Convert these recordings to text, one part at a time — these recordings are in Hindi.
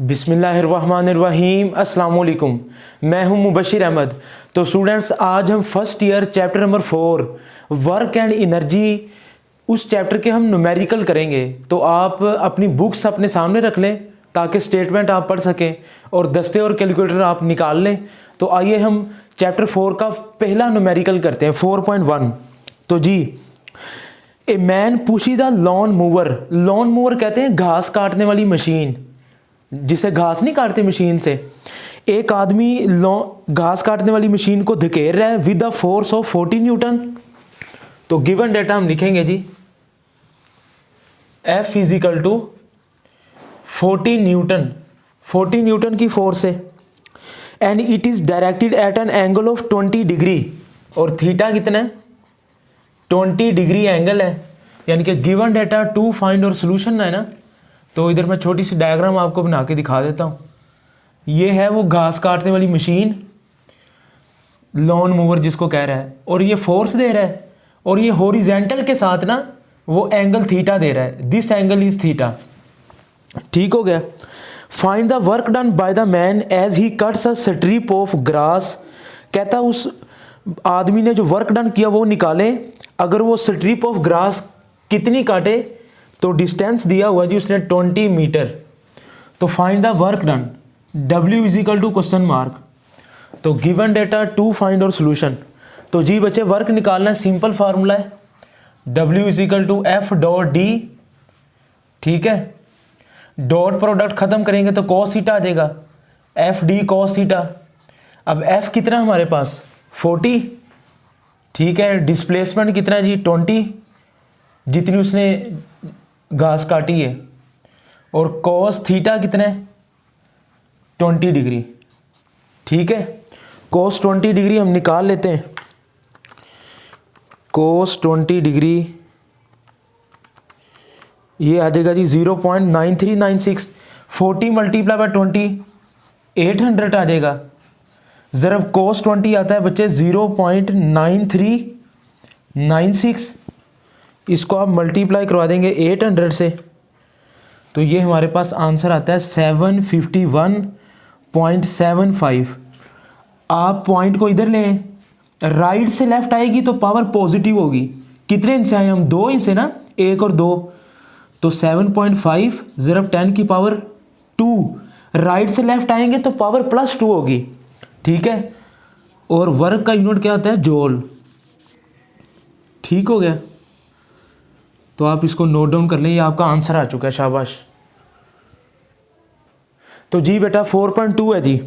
बिस्मिल्लाहिर्रहमानिर्रहीम अस्सलाम वालेकुम। मैं हूं मुबशिर अहमद। तो स्टूडेंट्स, आज हम first year chapter number 4 work and energy उस चैप्टर के हम न्यूमेरिकल करेंगे। तो आप अपनी बुक्स अपने सामने रख लें ताकि स्टेटमेंट आप पढ़ सकें और दस्ते और कैलकुलेटर आप निकाल लें। तो आइए हम चैप्टर 4 का पहला न्यूमेरिकल करते हैं 4.1। तो जी, a man pushes the lawn mower. Lawn mower कहते हैं घास काटने वाली मशीन, जिसे घास नहीं काटते मशीन से। एक आदमी घास काटने वाली मशीन को धकेल रहा है with the force of 40 newton. तो गिवन डेटा हम लिखेंगे जी, F equal to 40 newton, 40 newton की फोर्स है। And it is directed at an angle of 20 degree. और थीटा कितना है? 20 डिग्री एंगल है। यानी कि गिवन डेटा टू फाइंड और सोल्यूशन है ना। तो इधर मैं छोटी सी डायग्राम आपको बना के दिखा देता हूँ। ये है वो घास काटने वाली मशीन, लॉन मूवर जिसको कह रहा है, और ये फोर्स दे रहा है और ये हॉरिजेंटल के साथ ना वो एंगल थीटा दे रहा है। This angle is theta. ठीक हो गया। Find the work done by the man as he cuts a strip of grass. कहता उस आदमी ने जो वर्क डन किया वो निकालें। अगर वो स्ट्रिप ऑफ ग्रास कितनी काटे, तो डिस्टेंस दिया हुआ जी उसने 20 मीटर। तो find the work done, W equal to question mark. तो गिवन डेटा टू फाइंड और सोल्यूशन। तो जी बच्चे, वर्क निकालना है, सिंपल फार्मूला है W equal to F dot D। ठीक है, डॉट प्रोडक्ट खत्म करेंगे तो कॉस थीटा आ जाएगा, FD कॉस थीटा। अब F कितना हमारे पास 40। ठीक है, डिस्प्लेसमेंट कितना है जी 20, जितनी उसने घास काटी है। और कॉस थीटा कितना है 20 डिग्री। ठीक है, कॉस 20 डिग्री हम निकाल लेते हैं। कॉस 20 डिग्री ये आ जाएगा जी 0.9396। 40 मल्टीप्लाई बाय 20 800 आ जाएगा। जब कॉस 20 आता है बच्चे 0.9396, इसको आप मल्टीप्लाई करवा देंगे 800 से, तो ये हमारे पास आंसर आता है 751.75। आप पॉइंट को इधर लें, राइट से लेफ्ट आएगी तो पावर पॉजिटिव होगी। कितने इंच से आए हम? 2 इंच से ना, 1 और 2। तो 7.5 ज़रब 10 की पावर 2। राइट से लेफ्ट आएंगे तो पावर +2 होगी। ठीक है, और वर्क का यूनिट क्या होता है? जूल। ठीक हो गया। तो आप इसको नोट डाउन कर लें, ये आपका आंसर आ चुका है, शाबाश। तो जी बेटा 4.2 है जी,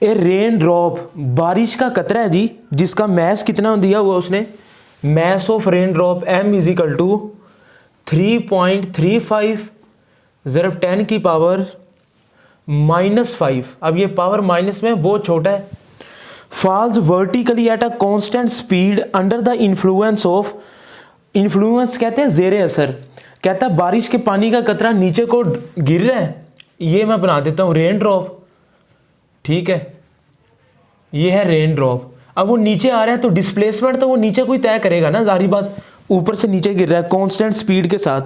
ए रेन ड्रॉप, बारिश का कतरा है जी, जिसका मैस कितना दिया हुआ उसने, mass of rain drop M equal to 3.35 ज़रब 10 की पावर -5। अब ये पावर माइनस में बहुत छोटा है। Falls vertically at a constant speed under the influence of, influence कहते हैं जेर असर। कहता है बारिश के पानी का कतरा नीचे को गिर रहा है, ये मैं बना देता हूँ रेन ड्रॉप। ठीक है, ये है रेन ड्रॉप। अब वो नीचे आ रहा है तो डिस्प्लेसमेंट तो वो नीचे को ही तय करेगा ना, जारी बात, ऊपर से नीचे गिर रहा है कांस्टेंट स्पीड के साथ।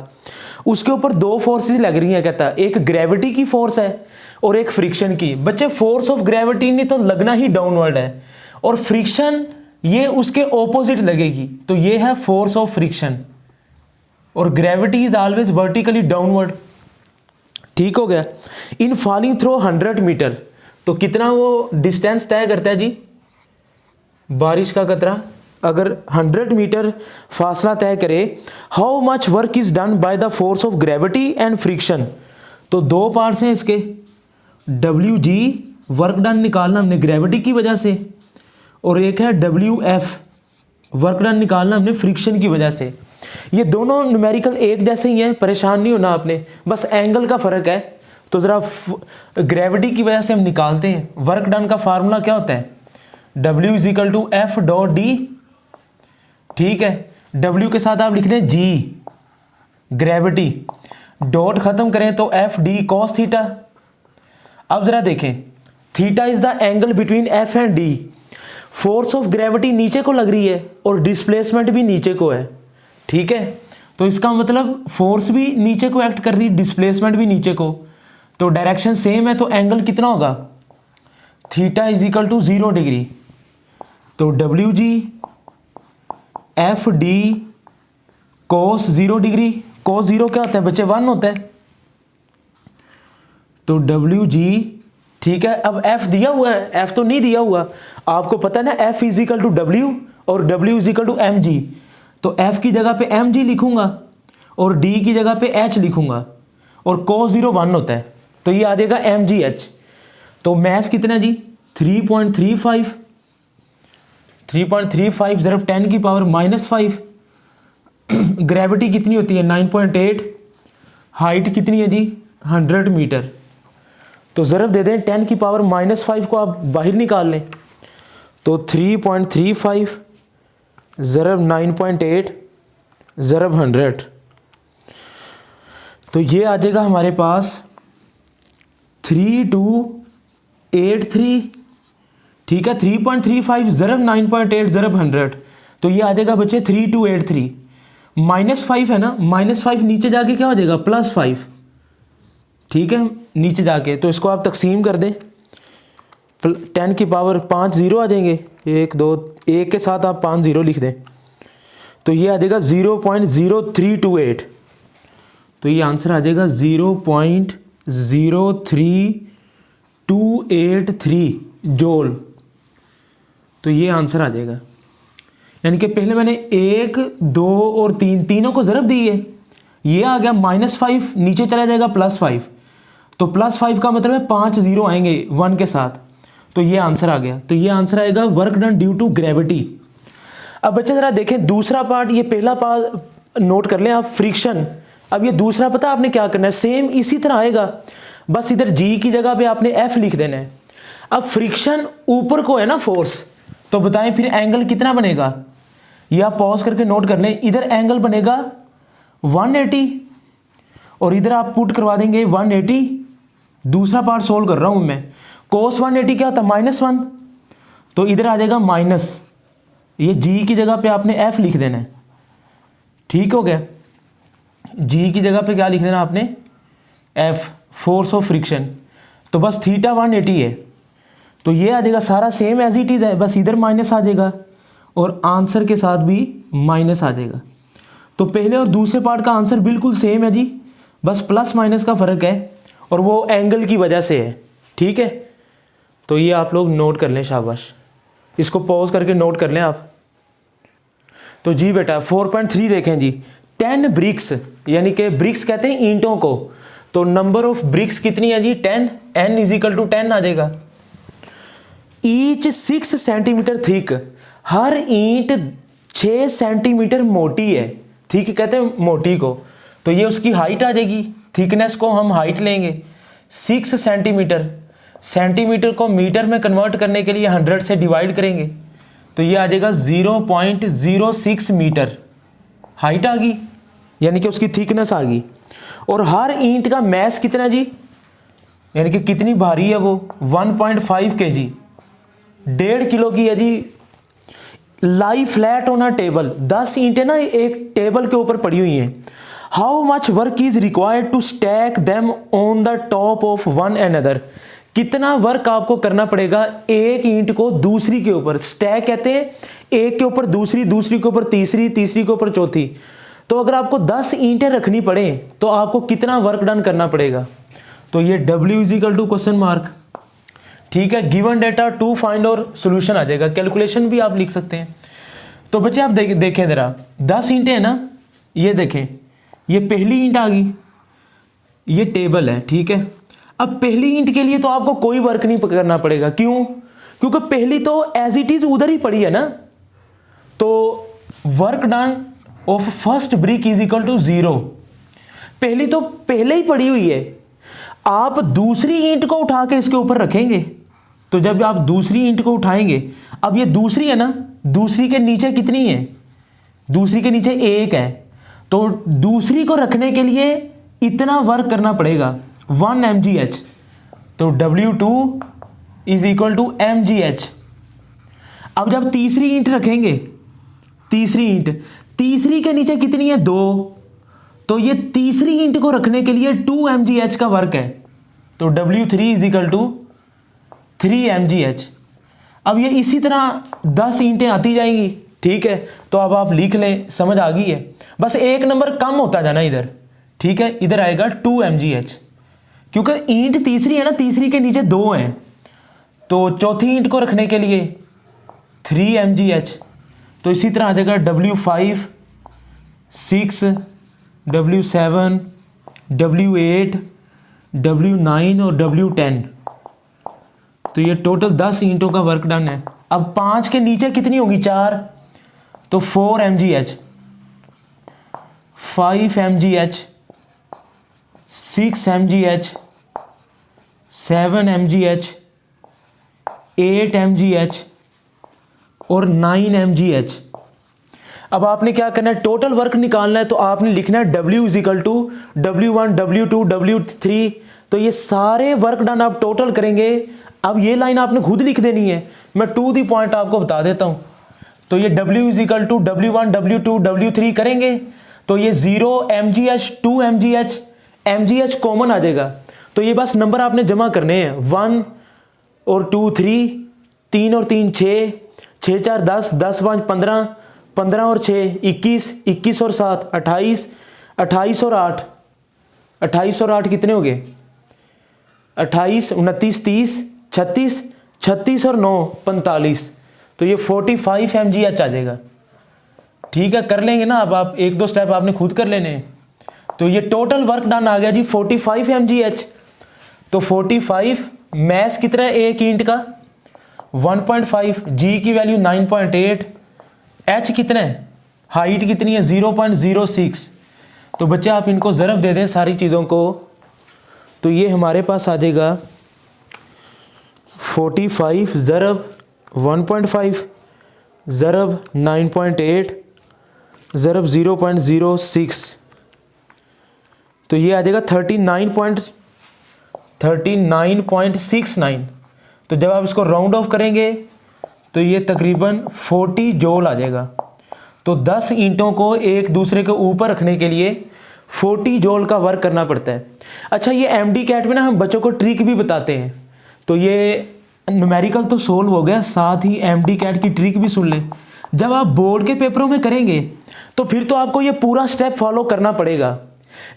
उसके ऊपर 2 फोर्सेस लग रही हैं। कहता है एक ग्रेविटी की फोर्स है और एक फ्रिक्शन की। बच्चे, फोर्स ऑफ ग्रेविटी नहीं तो लगना ही डाउनवर्ड है, और फ्रिक्शन ये उसके ऑपोजिट लगेगी। तो ये है फोर्स ऑफ फ्रिक्शन, और gravity is always vertically downward. ठीक हो गया। इन फॉलिंग थ्रू 100 मीटर, तो कितना वो डिस्टेंस तय करता है जी बारिश का कतरा? अगर 100 मीटर फासला तय करे, how much work is done by the force of gravity and friction. तो 2 पार्ट्स हैं इसके। WG वर्क डन निकालना हमने ग्रेविटी की वजह से, और एक है WF वर्क डन निकालना हमने फ्रिक्शन की वजह से। ये दोनों न्यूमेरिकल एक जैसे ही हैं, परेशान नहीं होना आपने, बस एंगल का फ़र्क है। तो ज़रा ग्रेविटी की वजह से हम निकालते हैं। वर्क डन का फार्मूला क्या होता है? W equal to F dot D। ठीक है, W के साथ आप लिख दें G ग्रेविटी, डॉट खत्म करें तो FD कॉस थीटा। अब ज़रा देखें, theta is the angle between F and D। Force of gravity नीचे को लग रही है और डिस्प्लेसमेंट भी नीचे को है। ठीक है, तो इसका मतलब फोर्स भी नीचे को एक्ट कर रही है, डिस्प्लेसमेंट भी नीचे को। तो डायरेक्शन सेम है तो एंगल कितना होगा, theta is equal to 0 degree. तो डब्ल्यू जी F D cos 0 degree, cos 0 क्या होता है बच्चे, 1 होता है। तो डब्ल्यू जी, ठीक है। अब एफ दिया हुआ है, एफ तो नहीं दिया हुआ, आपको पता है ना F is equal to W और W is equal to M G. तो एफ की जगह पे एम जी लिखूंगा और डी की जगह पे एच लिखूंगा, और कोस 0 1 होता है, तो ये आ जाएगा एम जी एच। तो मैथ कितना जी, 3.35, 3.35 ज़रब 10 की पावर -5। ग्रेविटी कितनी होती है 9.8, हाइट कितनी है जी 100 मीटर। तो ज़रब दे दें 10 की पावर -5 को आप बाहर निकाल लें, तो 3.35 ज़रब 9.8 ज़रब 100, तो ये आ जाएगा हमारे पास 3283, ठीक है। 3.35 ज़रब 9.8 ज़रब 100, तो ये आ जाएगा बच्चे 3283। -5 है ना, -5 नीचे जाके क्या हो जाएगा +5, ठीक है, नीचे जाके। तो इसको आप तकसीम कर दें, 10 की पावर 5 0 आ जाएंगे, 1 2 1 के साथ आप 5 0 लिख दें, तो ये आ जाएगा 0.0328। तो ये आंसर आ जाएगा 0.03283 जूल। तो ये आंसर आ जाएगा, यानी कि पहले मैंने 1 2 और 3 तीनों को ज़रब दी है, ये आ गया -5, नीचे चला जाएगा +5, तो +5 का मतलब है 5 0 आएंगे 1 के साथ, तो ये आंसर आ गया। तो ये आंसर आएगा work done due to gravity. अब बच्चे ज़रा देखें दूसरा पार्ट, ये पहला पार्ट नोट कर लें आप, फ्रिक्शन। अब ये दूसरा पता आपने क्या करना है, सेम इसी तरह आएगा, बस इधर जी की जगह पे आपने एफ लिख देना है। अब फ्रिक्शन ऊपर को है ना फोर्स, तो बताएं फिर एंगल कितना बनेगा, ये आप पॉज करके नोट कर लें। इधर एंगल बनेगा 180 और इधर आप पुट करवा देंगे 180। दूसरा पार्ट सोल्व कर रहा हूं मैं, कोस 180 क्या होता है -1, तो इधर आ जाएगा माइनस, ये जी की जगह पे आपने एफ लिख देना है, ठीक हो गया। जी की जगह पे क्या लिख देना आपने, एफ, फोर्स ऑफ फ्रिक्शन। तो बस थीटा 180 है, तो ये आ जाएगा सारा सेम एज इट इज है, बस इधर माइनस आ जाएगा और आंसर के साथ भी माइनस आ जाएगा। तो पहले और दूसरे पार्ट का आंसर बिल्कुल सेम है जी, बस प्लस माइनस का फ़र्क है और वो एंगल की वजह से है, ठीक है। तो ये आप लोग नोट कर लें, शाबाश, इसको पॉज करके नोट कर लें आप। तो जी बेटा 4.3 देखें जी, 10 ब्रिक्स, यानी कि ब्रिक्स कहते हैं ईंटों को, तो नंबर ऑफ ब्रिक्स कितनी है जी 10, n इज इक्वल टू 10 आ जाएगा। ईच 6 सेंटीमीटर थिक, हर ईंट 6 सेंटीमीटर मोटी है, थिक कहते हैं मोटी को, तो ये उसकी हाइट आ जाएगी, थिकनेस को हम हाइट लेंगे 6 सेंटीमीटर, सेंटीमीटर को मीटर में कन्वर्ट करने के लिए 100 से डिवाइड करेंगे, तो ये आ जाएगा 0.06 मीटर हाइट आ गई, यानी कि उसकी थिकनेस आ गई। और हर ईंट का मैस कितना जी, यानी कि कितनी भारी है वो 1.5 kg, 1.5 किलो की है जी। लाई फ्लैट ऑन अ टेबल, 10 ईंटें ना एक टेबल के ऊपर पड़ी हुई हैं। How much work is required to stack them on the top of one another, कितना वर्क आपको करना पड़ेगा एक ईंट को दूसरी के ऊपर, स्टैक कहते हैं एक के ऊपर दूसरी, दूसरी के ऊपर तीसरी, तीसरी के ऊपर चौथी। तो अगर आपको 10 ईंटें रखनी पड़े तो आपको कितना वर्क डन करना पड़ेगा, तो ये W is equal to question mark, ठीक है। गिवन डेटा टू फाइंड और सोल्यूशन आ जाएगा, कैलकुलेशन भी आप लिख सकते हैं। तो बच्चे आप देखें जरा, 10 ईंटें हैं ना, ये देखें, ये पहली ईंट आ गई, ये टेबल है, ठीक है। अब पहली ईंट के लिए तो आपको कोई वर्क नहीं करना पड़ेगा, क्यों, क्योंकि पहली तो एज इट इज उधर ही पड़ी है ना, तो work done of first brick is equal to 0, पहली तो पहले ही पड़ी हुई है। आप दूसरी ईंट को उठा के इसके ऊपर रखेंगे, तो जब आप दूसरी ईंट को उठाएंगे, अब ये दूसरी है ना, दूसरी के नीचे कितनी है, दूसरी के नीचे 1 है, तो दूसरी को रखने के लिए इतना वर्क करना पड़ेगा 1 mgh, तो W2 is equal to mgh। अब जब तीसरी ईंट रखेंगे, तीसरी ईंट, तीसरी के नीचे कितनी है 2, तो ये तीसरी ईंट को रखने के लिए 2 mgh का वर्क है, तो W3 is equal to 3 mgh। अब ये इसी तरह 10 ईंटें आती जाएंगी, ठीक है। तो अब आप लिख लें, समझ आ गई है। बस एक नंबर कम होता जाना इधर, ठीक है। इधर आएगा 2 mgh, क्योंकि ईंट तीसरी है ना, तीसरी के नीचे 2 हैं, तो चौथी ईंट को रखने के लिए 3 mgh। तो इसी तरह आ जाएगा W5, 6, W7, W8, W9 और W10। तो ये टोटल 10 ईंटों का वर्क डन है। अब 5 के नीचे कितनी होगी, 4, तो 4 mgh, 5 mgh, 6 mgh, 7 mgh, 8 mgh और 9 mgh। अब आपने क्या करना है, टोटल वर्क निकालना है। तो आपने लिखना है W is equal to W1, W2, W3। तो ये सारे वर्क डन आप टोटल करेंगे। अब ये लाइन आपने खुद लिख देनी है, मैं टू दी पॉइंट आपको बता देता हूँ। तो ये W is equal to W1, W2, W3 करेंगे तो ये 0 mgh, 2 mgh, mgh कॉमन आ जाएगा। तो ये बस नंबर आपने जमा करने हैं, 1 और 2 3, 3 और 3 6, 6 4 10, 10 5 15, 15 और 6 21, 21 और 7 28, 28 और 8, 28 और 8 कितने हो गए, 28 29 30 36, 36 और 9 45। तो ये 45 mgh आ जाएगा, ठीक है। कर लेंगे ना, अब आप एक दो स्टेप आपने खुद कर लेने हैं। तो ये टोटल वर्क डन आ गया जी 45 mgh। तो 45 मैस कितना है एक ईंट का, 1.5, जी की वैल्यू 9.8, एच कितना है, हाइट कितनी है 0.06। तो बच्चे आप इनको ज़रब दे दें सारी चीज़ों को, तो ये हमारे पास आ जाएगा 45 ज़रब 1.5 ज़रब 9.8 ज़रब 0.06। तो ये आ जाएगा 39.69। तो जब आप इसको राउंड ऑफ करेंगे तो ये तकरीबन 40 जूल आ जाएगा। तो 10 ईंटों को एक दूसरे के ऊपर रखने के लिए 40 जूल का वर्क करना पड़ता है। अच्छा, ये एमडी कैट में ना हम बच्चों को ट्रिक भी बताते हैं। तो ये न्यूमेरिकल तो सोल्व हो गया, साथ ही एमडी कैट की ट्रिक भी सुन लें। जब आप बोर्ड के पेपरों में करेंगे तो फिर तो आपको ये पूरा स्टेप फॉलो करना पड़ेगा,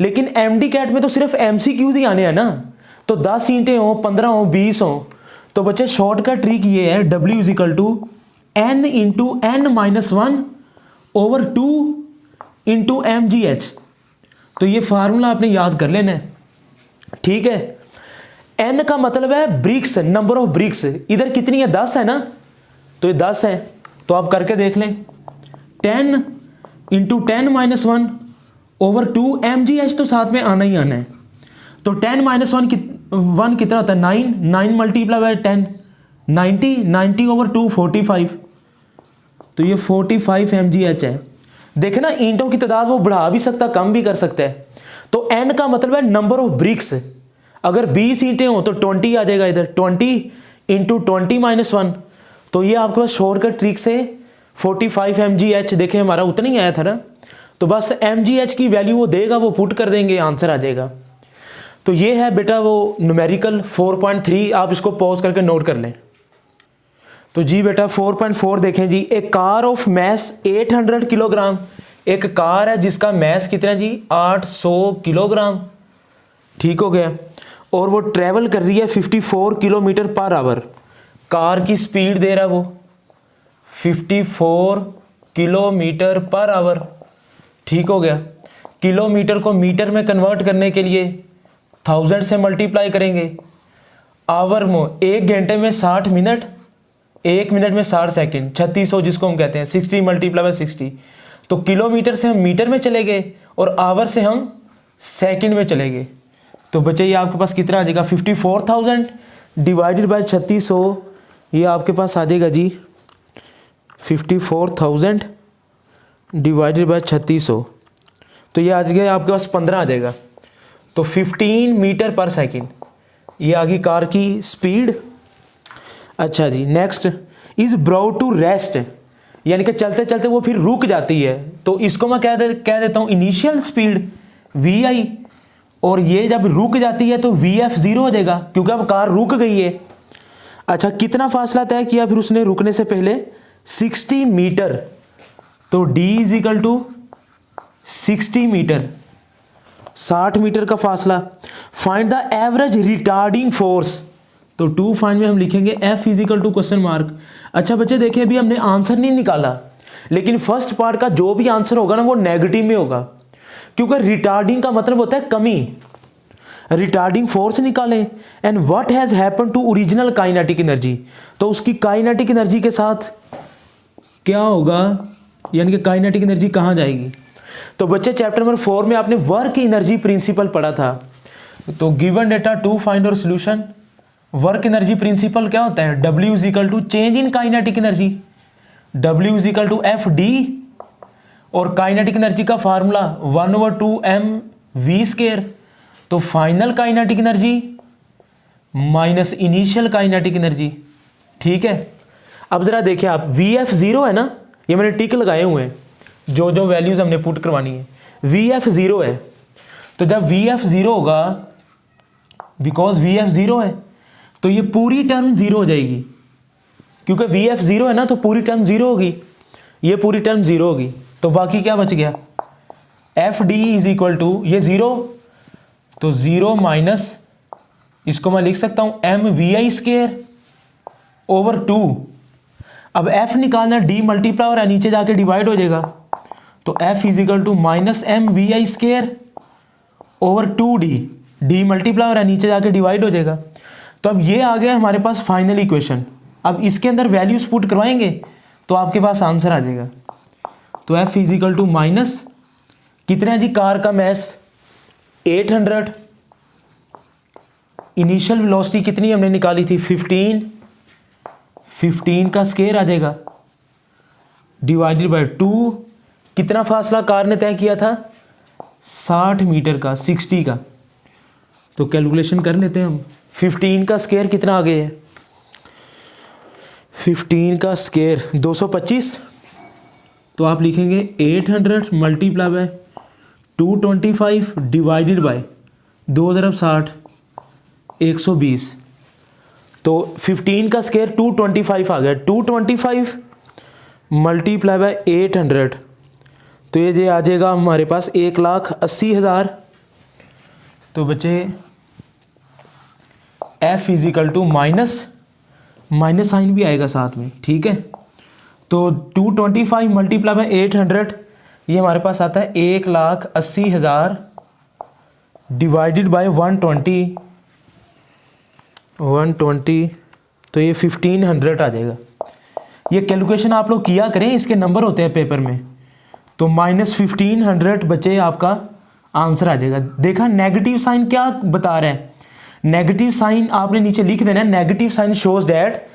लेकिन एमडी कैट में तो सिर्फ एमसीक्यूज ही आने हैं ना। तो 10 ईंटें हो, 15 हो, 20 हो। तो बच्चे शॉर्टकट ट्रिक ये है, W is equal to N into N-1 over 2 into mgh। तो ये फार्मूला आपने याद कर लेना है, ठीक है। N का मतलब है ब्रिक्स, नंबर ऑफ ब्रिक्स। इधर कितनी है, 10 है ना, तो ये 10 है। तो आप करके देख लें, 10 इंटू 10-1 ओवर 2 mgh तो साथ में आना ही आना है। तो 10-1 कितना होता है, 9 मल्टीप्लाई बाय 10 90, 90 ओवर 2 45। तो ये 45 mgh है। देखे ना, ईंटों की तादाद वो बढ़ा भी सकता, कम भी कर सकता है। तो n का मतलब है नंबर ऑफ ब्रिक्स। अगर 20 ईंटें हो तो 20 आ जाएगा इधर, 20 इंटू 20-1। तो ये आपके पास शॉर्टकट ट्रिक से 45 mgh देखें हमारा उतना ही आया था ना। तो बस mgh की वैल्यू वो देगा, वो पुट कर देंगे, आंसर आ जाएगा। तो ये है बेटा वो न्यूमेरिकल 4.3, आप इसको पॉज करके नोट कर लें। तो जी बेटा 4.4 देखें जी, एक कार ऑफ मैस 800 किलोग्राम। एक कार है जिसका मैस कितना है जी, 800 किलोग्राम, ठीक हो गया। और वो ट्रैवल कर रही है 54 किलोमीटर पर आवर। कार की स्पीड दे रहा है वो 54 किलोमीटर पर आवर, ठीक हो गया। किलोमीटर को मीटर में कन्वर्ट करने के लिए 1000 से मल्टीप्लाई करेंगे। आवर में 1 घंटे में 60 मिनट, 1 मिनट में 60 सेकंड, 3600 जिसको हम कहते हैं, 60 मल्टीप्लाई बाय 60। तो किलोमीटर से हम मीटर में चले गए और आवर से हम सेकंड में चले गए। तो बच्चे ये आपके पास कितना आ जाएगा, 54,000 डिवाइडेड बाय 3600। ये आपके पास आ जाएगा जी 54,000 डिवाइडेड बाय 3600। तो ये आ जाएगा आपके पास 15 आ जाएगा। तो 15 मीटर पर सेकंड ये आ गई कार की स्पीड। अच्छा जी, next is brought to rest, यानी कि चलते चलते वो फिर रुक जाती है। तो इसको मैं कह देता हूँ इनिशियल स्पीड VI और ये जब रुक जाती है तो VF 0 हो जाएगा क्योंकि अब कार रुक गई है। अच्छा, कितना फासला तय किया फिर उसने रुकने से पहले? 60 मीटर। तो D is equal to 60 metre, 60 metre का फासला। Find the average retarding force. तो 2 फाइंड में हम लिखेंगे F is equal to question mark. अच्छा बच्चे देखिए, अभी हमने आंसर नहीं निकाला, लेकिन फर्स्ट पार्ट का जो भी आंसर होगा ना वो नेगेटिव में होगा, क्योंकि रिटार्डिंग का मतलब होता है कमी। रिटार्डिंग फोर्स निकालें। And what has happen to original kinetic energy, तो उसकी काइनेटिक एनर्जी के साथ क्या होगा, यानी कि काइनेटिक एनर्जी कहाँ जाएगी। तो बच्चे चैप्टर नंबर 4 में आपने वर्क एनर्जी प्रिंसिपल पढ़ा था। तो गिवन डेटा टू फाइंड और सोल्यूशन। वर्क एनर्जी प्रिंसिपल क्या होता है? W is equal to change in kinetic energy, W is equal to FD, और काइनेटिक एनर्जी का फार्मूला 1/2mv²। तो final kinetic energy minus initial kinetic energy. ठीक है, अब जरा देखिए आप, VF 0 है ना, ये मैंने टिक लगाए हुए हैं, जो जो वैल्यूज हमने पुट करवानी है। VF 0 है, तो जब VF 0 होगा, बिकॉज VF 0 है, तो ये पूरी टर्म 0 हो जाएगी, क्योंकि VF 0 है ना, तो पूरी टर्म 0 होगी, ये पूरी टर्म 0 होगी। तो बाकी क्या बच गया? FD इज इक्वल टू ये 0, तो 0 माइनस, इसको मैं लिख सकता हूं mvi² ओवर 2। अब F निकालना, D मल्टीप्लाई और नीचे जाके डिवाइड हो जाएगा, तो F is equal to minus mvi² over 2D, D multiply और नीचे जाके डिवाइड हो जाएगा। तो अब ये आ गया हमारे पास फाइनल इक्वेशन। अब इसके अंदर वैल्यूज पुट करवाएंगे तो आपके पास आंसर आ जाएगा। तो F is equal to minus कितना है जी, कार का मैस 800, इनिशियल वेलोसिटी कितनी हमने निकाली थी 15 का स्क्वायर आ जाएगा, डिवाइडेड बाय 2। कितना फासला कार ने तय किया था? 60 मीटर का, 60 का। तो कैलकुलेशन कर लेते हैं हम। 15 का स्क्वायर कितना आ गया है? 15 का स्क्वायर 225। तो आप लिखेंगे 800 मल्टीप्लाई बाय 225 डिवाइडेड बाय 2 × 60 120। तो 15 का स्क्वायर 225 आ गया, 225 मल्टीप्लाई बाय 800, तो ये आ जाएगा हमारे पास 1,80,000। तो बच्चे F is equal to minus sign भी आएगा साथ में, ठीक है। तो 225 मल्टीप्लाई बाय 800, ये हमारे पास आता है 1,80,000 डिवाइडेड बाय 120, तो ये 1500 आ जाएगा। ये कैलकुलेशन आप लोग किया करें, इसके नंबर होते हैं पेपर में। तो -1500 बचे आपका आंसर आ जाएगा। देखा नेगेटिव साइन क्या बता रहा है? नेगेटिव साइन आपने नीचे लिख देना है, negative sign shows that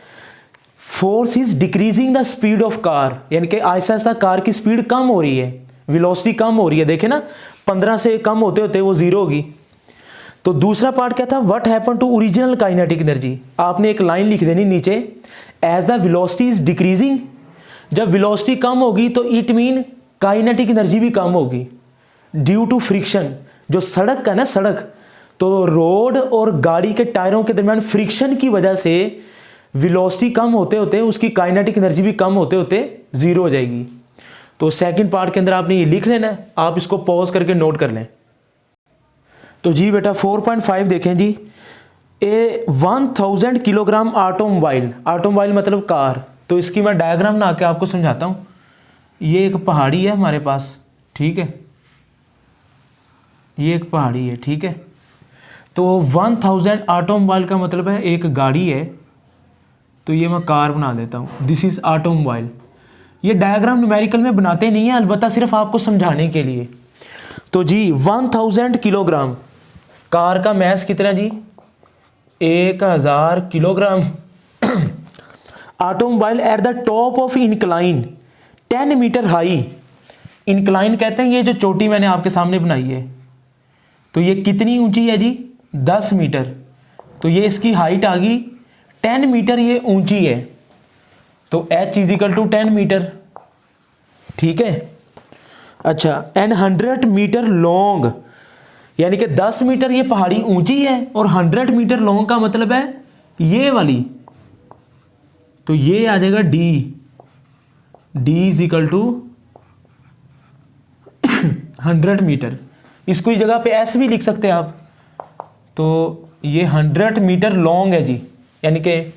force is decreasing the speed of car, यानी कि आहिस्ता आहिस्ता कार की स्पीड कम हो रही है, वेलोसिटी कम हो रही है। देखे ना, 15 से कम होते होते वो 0 होगी। तो दूसरा पार्ट क्या था? What happen to original kinetic energy. आपने एक लाइन लिख देनी नीचे, as the velocity is decreasing. जब वेलोसिटी कम होगी तो इट मीन काइनेटिक एनर्जी भी कम होगी ड्यू टू फ्रिक्शन। जो सड़क का ना, सड़क, तो रोड और गाड़ी के टायरों के दरमियान फ्रिक्शन की वजह से वेलोसिटी कम होते होते उसकी काइनेटिक एनर्जी भी कम होते होते 0 हो जाएगी। तो सेकंड पार्ट के अंदर आपने ये लिख लेना है, आप इसको पॉज करके नोट कर लें। तो जी बेटा 4.5 देखें जी, ए 1000 किलोग्राम ऑटोमोबाइल मतलब कार। तो इसकी मैं डायग्राम बना के आपको समझाता हूँ। ये एक पहाड़ी है हमारे पास, ठीक है, ये एक पहाड़ी है, ठीक है। तो 1000 ऑटोमोबाइल का मतलब है एक गाड़ी है, तो ये मैं कार बना देता हूँ, दिस इज ऑटोमोबाइल। ये डायग्राम न्यूमेरिकल में बनाते नहीं है, अलबत्ता सिर्फ आपको समझाने के लिए। तो जी 1000 किलोग्राम, कार का मैस कितना जी? 1000 kilogram. Automobile at the top of incline 10 metre high. Incline कहते हैं ये जो चोटी मैंने आपके सामने बनाई है, तो ये कितनी ऊंची है जी? 10 मीटर। तो ये इसकी हाइट आ गई 10 मीटर, ये ऊंची है। तो h is equal to 10 metre, ठीक है। अच्छा, एंड 100 मीटर लॉन्ग, यानी कि 10 मीटर ये पहाड़ी ऊंची है और 100 मीटर लॉन्ग का मतलब है ये वाली, तो ये आ जाएगा D is equal to 100 metre. इसको इस जगह पे एस भी लिख सकते हैं आप। तो ये 100 मीटर लॉन्ग है जी, यानी कि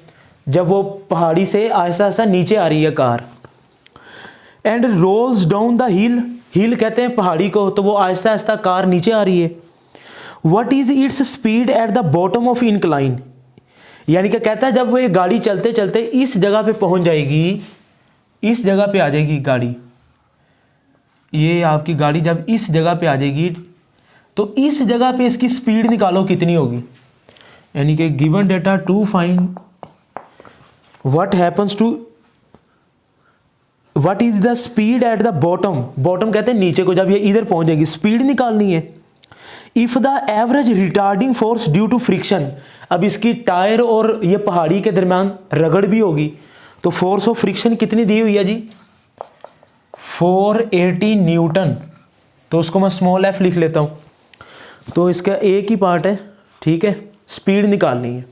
जब वो पहाड़ी से आहिस्ता आहिस्ता नीचे आ रही है car. And rolls down the hill कहते हैं पहाड़ी को, तो वो आहिस्ता आहिस्ता कार नीचे आ रही है। What is its speed at the bottom of incline, यानी कि कहता है जब वो ये गाड़ी चलते चलते इस जगह पे पहुंच जाएगी, इस जगह पे आ जाएगी गाड़ी, ये आपकी गाड़ी जब इस जगह पे आ जाएगी तो इस जगह पे इसकी स्पीड निकालो कितनी होगी। यानी कि given data to find what happens to what is the speed at the bottom, bottom कहते हैं नीचे को, जब ये इधर पहुंच जाएगी स्पीड निकालनी है। If the average retarding force due to friction, अब इसकी टायर और ये पहाड़ी के दरमियान रगड़ भी होगी, तो फोर्स ऑफ फ्रिक्शन कितनी दी हुई है जी 480 न्यूटन। तो उसको मैं स्मॉल एफ लिख लेता हूँ, तो इसका एक ही पार्ट है, ठीक है, स्पीड निकालनी है।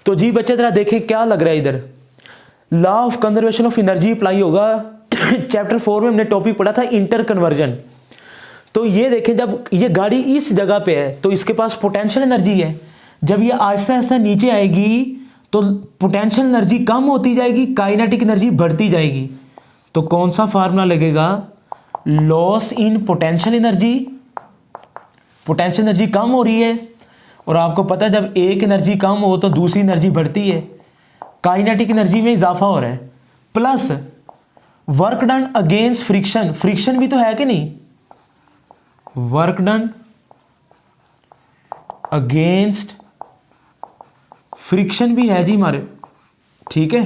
तो जी बच्चे जरा देखें क्या लग रहा है इधर, law of conservation of energy apply होगा। चैप्टर 4 में हमने टॉपिक पढ़ा था इंटर कन्वर्जन। तो ये देखें जब ये गाड़ी इस जगह पे है तो इसके पास पोटेंशियल एनर्जी है, जब ये आहिस्ता आहिस्ता नीचे आएगी तो पोटेंशियल एनर्जी कम होती जाएगी, काइनेटिक एनर्जी बढ़ती जाएगी। तो कौन सा फार्मूला लगेगा, loss in potential energy, potential energy कम हो रही है और आपको पता है जब एक एनर्जी कम हो तो दूसरी एनर्जी बढ़ती है, काइनेटिक एनर्जी में इजाफा हो रहा है, plus work done against friction, friction भी तो है कि नहीं, वर्क डन अगेंस्ट फ्रिक्शन भी है जी हमारे, ठीक है।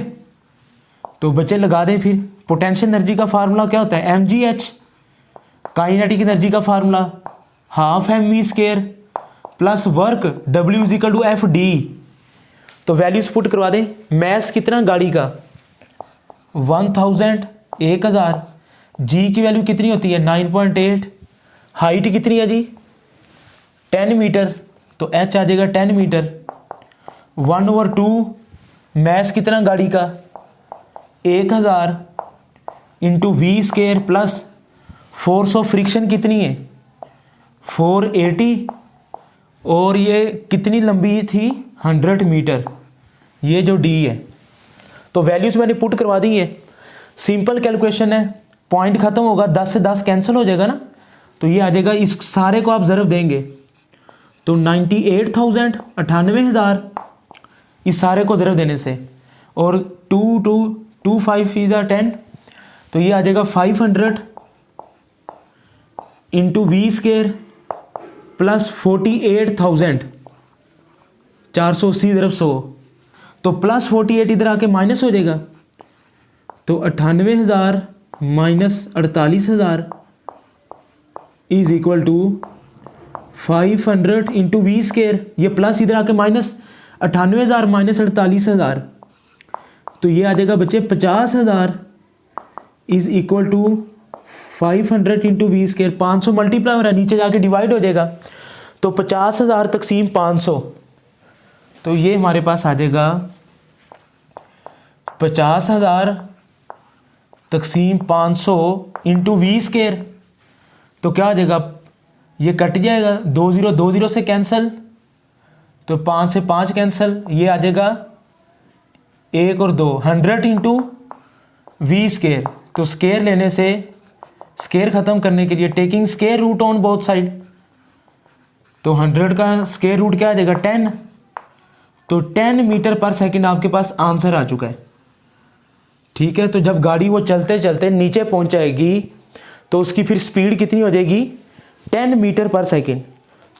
तो बच्चे लगा दें फिर, पोटेंशियल एनर्जी का फार्मूला क्या होता है mgh, काइनेटिक एनर्जी का formula half mv² plus work w is equal to F D. तो वैल्यूज पुट करवा दें, मैस कितना गाड़ी का 1000 1000, जी की वैल्यू कितनी होती है 9.8, हाइट कितनी है जी 10 मीटर, तो एच आ जाएगा 10 मीटर, 1/2 मैस कितना गाड़ी का 1000 into v² plus force of friction कितनी है 480, और ये कितनी लंबी थी 100 मीटर, ये जो डी है। तो वैल्यूज मैंने पुट करवा दी है, सिंपल कैलकुलेशन है, पॉइंट खत्म होगा 10 से 10 कैंसिल हो जाएगा ना, तो ये आ जाएगा, इस सारे को आप ज़रब देंगे तो 98,000 98,000 इस सारे को ज़रब देने से, और 2 5 इज़ 10, तो ये आ जाएगा 500 इंटू v² प्लस 48,000 480 ज़रब 100, तो प्लस 48 इधर आके माइनस हो जाएगा, तो 98,000 minus 48,000 is equal to 500 into v², ये प्लस इधर आके माइनस 98,000 माइनस 48,000, तो ये आ जाएगा बच्चे 50,000 is equal to 500 into v², 500 multiply हो रहा है, नीचे जाके डिवाइड हो जाएगा, तो 50,000 तकसीम 500, तो ये हमारे पास आ जाएगा 50,000 तकसीम 500 इंटू v², तो क्या आ जाएगा, ये कट जाएगा, 20 से कैंसिल, तो 5 से 5 कैंसिल, ये आ जाएगा 1 और 2 100 इंटू v², तो स्केयर लेने से स्केयर ख़त्म करने के लिए taking square root on both side, तो 100 का स्केयर रूट क्या आ जाएगा 10, तो 10 मीटर पर सेकंड आपके पास आंसर आ चुका है, ठीक है। तो जब गाड़ी वो चलते चलते नीचे पहुंच जाएगी तो उसकी फिर स्पीड कितनी हो जाएगी 10 मीटर पर सेकंड,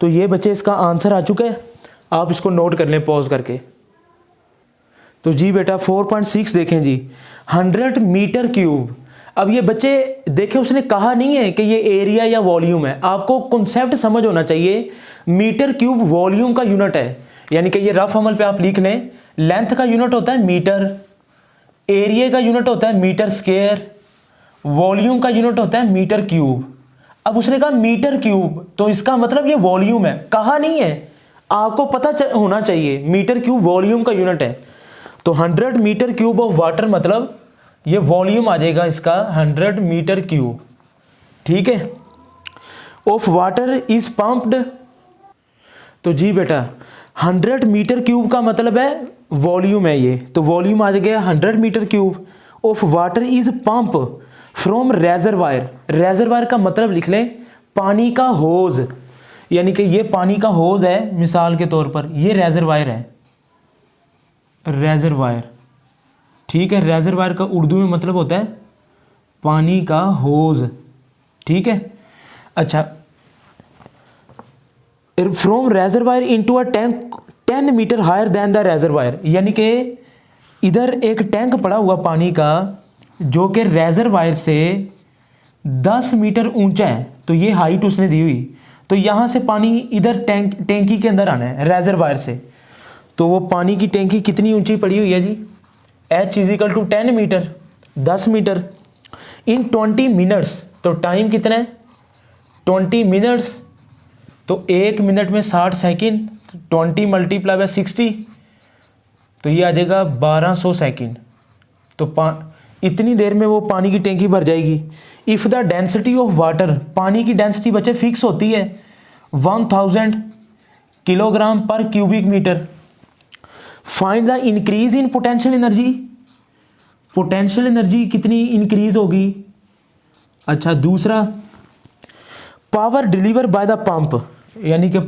तो ये बच्चे इसका आंसर आ चुका है, आप इसको नोट कर लें पॉज करके। तो जी बेटा 4.6 देखें जी 100 मीटर क्यूब। अब ये बच्चे देखें, उसने कहा नहीं है कि ये एरिया या वॉल्यूम है, आपको कॉन्सेप्ट समझ होना चाहिए। मीटर क्यूब वॉल्यूम का यूनिट है, यानी कि ये रफ अमल पे आप लिख लें, लेंथ का यूनिट होता है मीटर, एरिया का यूनिट होता है मीटर स्क्वायर, वॉल्यूम का यूनिट होता है मीटर क्यूब। अब उसने कहा मीटर क्यूब, तो इसका मतलब ये वॉल्यूम है, कहा नहीं है, आपको पता होना चाहिए मीटर क्यूब वॉल्यूम का यूनिट है। तो 100 मीटर क्यूब ऑफ वाटर मतलब ये वॉल्यूम आ जाएगा इसका 100 मीटर क्यूब, ठीक है। ऑफ वाटर इज पंप्ड, तो जी बेटा 100 मीटर क्यूब का मतलब है वॉल्यूम है ये, तो वॉल्यूम आ गया 100 metre cube. Of water is pump from reservoir, reservoir का मतलब लिख लें पानी का होज, यानी कि ये पानी का होज है, मिसाल के तौर पर ये रेजरवायर है, रेजरवायर, ठीक है। रेजरवायर का उर्दू में मतलब होता है पानी का होज, ठीक है। अच्छा, from reservoir into a tank 10 metre higher than the reservoir, यानी कि इधर एक टैंक पड़ा हुआ पानी का जो कि रेजरवायर से 10 मीटर ऊंचा है, तो ये हाइट उसने दी हुई, तो यहाँ से पानी इधर टैंकी के अंदर आना है रेजरवायर से, तो वो पानी की टैंकी कितनी ऊंची पड़ी हुई है जी, H is equal to 10 metre, 10 metre in 20 minutes, तो टाइम कितना है 20 मिनट्स, तो 1 मिनट में 60 सेकंड, 20 मल्टीप्लाई बाय 60, तो ये आ जाएगा 1200 सेकंड। तो इतनी देर में वो पानी की टैंकी भर जाएगी। If the density of water, पानी की डेंसिटी बच्चे फिक्स होती है 1000 किलोग्राम पर cubic metre. Find the increase in potential energy, potential energy कितनी इंक्रीज होगी। अच्छा, दूसरा power deliver by the pump, यानी कि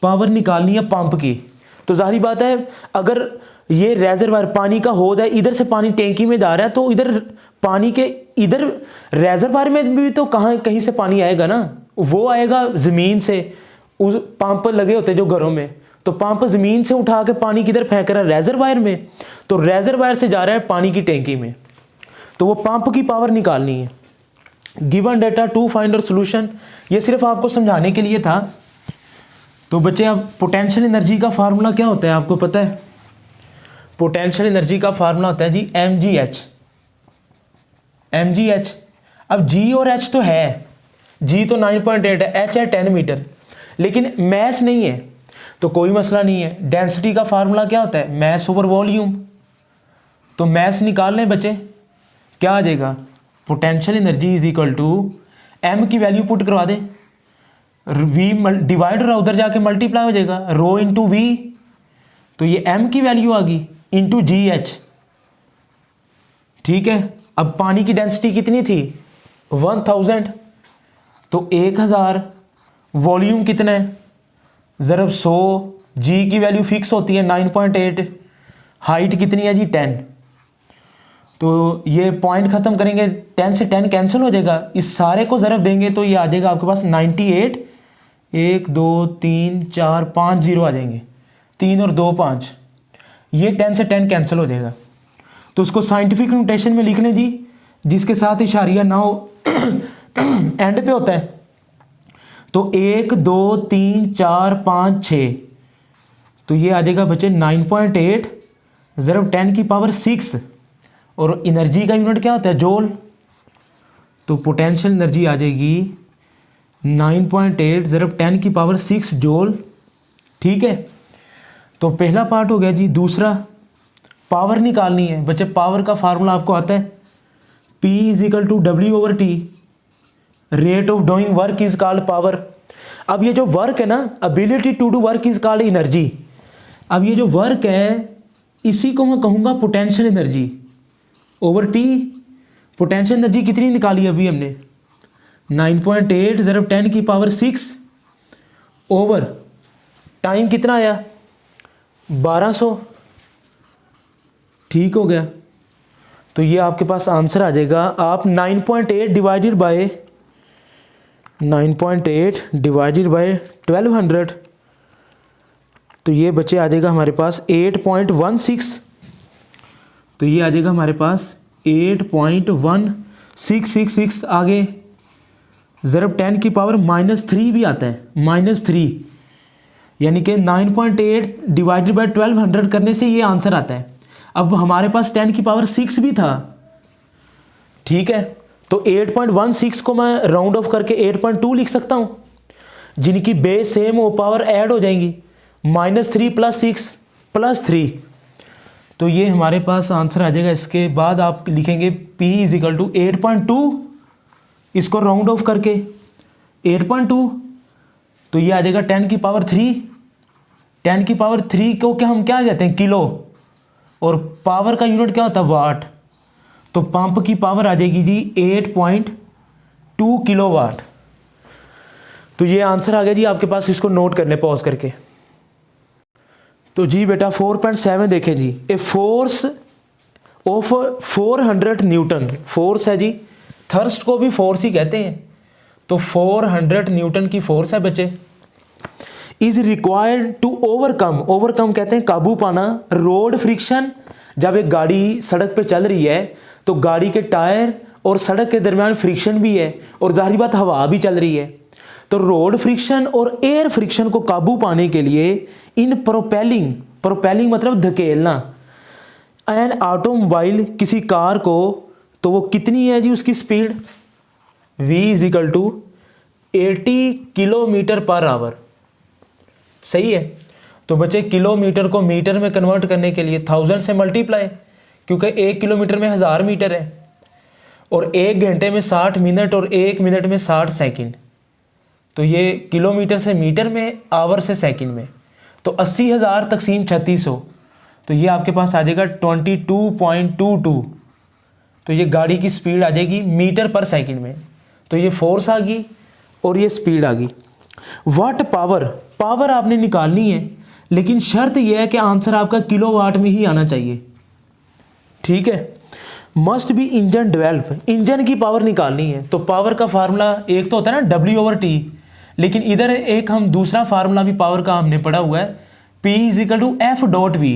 पावर निकालनी है पंप की, तो जाहिर बात है अगर ये रेजरवायर पानी का होद है, इधर से पानी टैंकी में जा रहा है, तो इधर पानी के इधर रेजरवायर में भी तो कहीं से पानी आएगा ना, वो आएगा ज़मीन से, उस पंप लगे होते जो घरों में, तो पंप ज़मीन से उठा के पानी किधर फेंक रहा है रेजरवायर में, तो रेजरवायर से जा रहा है पानी की टैंकी में, तो वो पंप की पावर निकालनी है। गिवन डेटा टू फाइंड और सोल्यूशन, ये सिर्फ आपको समझाने के लिए था। तो बच्चे अब पोटेंशियल एनर्जी का फार्मूला क्या होता है आपको पता है। पोटेंशियल एनर्जी का फार्मूला होता है जी mgh। अब g और h तो है, g तो 9.8 है, h है 10 मीटर, लेकिन मैस नहीं है, तो कोई मसला नहीं है। डेंसिटी का फार्मूला क्या होता है, मैस ओवर वॉल्यूम, तो मैस निकाल लें बच्चे, क्या आ जाएगा potential energy is equal to m की वैल्यू पुट करवा दें, v डिवाइडर उधर जाके मल्टीप्लाई हो जाएगा, रो इंटू वी, तो ये m की वैल्यू आ गई इंटू जी एच, ठीक है। अब पानी की डेंसिटी कितनी थी 1000, तो 1000 वॉल्यूम कितना है ज़रब 100, जी की वैल्यू फिक्स होती है 9.8, हाइट कितनी है जी 10, तो ये पॉइंट ख़त्म करेंगे 10 से 10 कैंसिल हो जाएगा, इस सारे को ज़रब देंगे तो ये आ जाएगा आपके पास 98, 1 2 3 4 5 0 आ जाएंगे, 3 और 2 5, ये 10 से 10 कैंसिल हो जाएगा। तो उसको साइंटिफिक नोटेशन में लिख लें जी, जिसके साथ इशारिया ना हो एंड पे होता है, तो 1 2 3 4 5 6, तो ये आ जाएगा बच्चे 9.8 ज़रब 10 की पावर 6, और एनर्जी का यूनिट क्या होता है जूल, तो पोटेंशियल एनर्जी आ जाएगी 9.8 ज़रब 10 की पावर 6 जूल, ठीक है। तो पहला पार्ट हो गया जी। दूसरा पावर निकालनी है बच्चे, पावर का फार्मूला आपको आता है P is equal to W/T, rate of doing work is called power. अब ये जो वर्क है ना, ability to do work is called energy. अब ये जो वर्क है इसी को मैं कहूँगा potential energy over T. Potential energy कितनी निकाली अभी हमने 9.8 ज़रब 10 की पावर 6 ओवर टाइम कितना आया 1200, ठीक हो गया। तो ये आपके पास आंसर आ जाएगा। आप 9.8 डिवाइडेड बाय 1200, तो ये बच्चे आ जाएगा हमारे पास 8.16, तो ये आ जाएगा हमारे पास 8.1666। आगे ज़रब 10 की पावर -3 भी आता है, -3, यानी कि 9.8 डिवाइडेड बाय 1200 करने से ये आंसर आता है। अब हमारे पास 10 की पावर 6 भी था, ठीक है, तो 8.16 को मैं राउंड ऑफ करके 8.2 लिख सकता हूँ, जिनकी बेस सेम हो, पावर ऐड हो जाएंगी, -3 + 6 + 3। तो ये हमारे पास आंसर आ जाएगा। इसके बाद आप लिखेंगे P = 8.2, इसको राउंड ऑफ करके 8.2, तो ये आ जाएगा 10⁻3। 10⁻3 को क्या हम क्या कहते हैं, किलो, और पावर का यूनिट क्या होता है, वाट। तो पंप की पावर आ जाएगी जी 8.2 किलोवाट। तो ये आंसर आ गया जी आपके पास, इसको नोट करने पॉज करके। तो जी बेटा 4.7 देखें जी, a force of 400 newton, force है जी, थर्स्ट को भी फोर्स ही कहते हैं, तो 400 न्यूटन की फोर्स है बच्चे, is required to overcome, overcome कहते हैं काबू पाना, रोड फ्रिक्शन। जब एक गाड़ी सड़क पे चल रही है तो गाड़ी के टायर और सड़क के दरमियान फ्रिक्शन भी है, और जाहिर बात हवा भी चल रही है, तो रोड फ्रिक्शन और एयर फ्रिक्शन को काबू पाने के लिए इन प्रोपेलिंग, प्रोपेलिंग मतलब धकेलना, एन ऑटोमोबाइल किसी कार को, तो वो कितनी है जी उसकी स्पीड, V = 80 km/h। सही है। तो बच्चे किलोमीटर को मीटर में कन्वर्ट करने के लिए 1000 से मल्टीप्लाई, क्योंकि 1 किलोमीटर में 1000 मीटर है, और 1 घंटे में 60 मिनट और 1 मिनट में 60 सेकंड। तो ये किलोमीटर से मीटर में, आवर से सेकंड में, तो 80,000 × 3600, तो ये आपके पास आ जाएगा 22.22। तो ये गाड़ी की स्पीड आ जाएगी मीटर पर सेकंड में। तो ये फोर्स आ गई और ये स्पीड आ गई। वाट पावर, पावर आपने निकालनी है, लेकिन शर्त यह है कि आंसर आपका किलोवाट में ही आना चाहिए, ठीक है। Must be engine develop, engine की पावर निकालनी है, तो पावर का फार्मूला एक तो होता है ना W/T, लेकिन इधर एक हम दूसरा फार्मूला भी पावर का हमने पढ़ा हुआ है, P = F.V,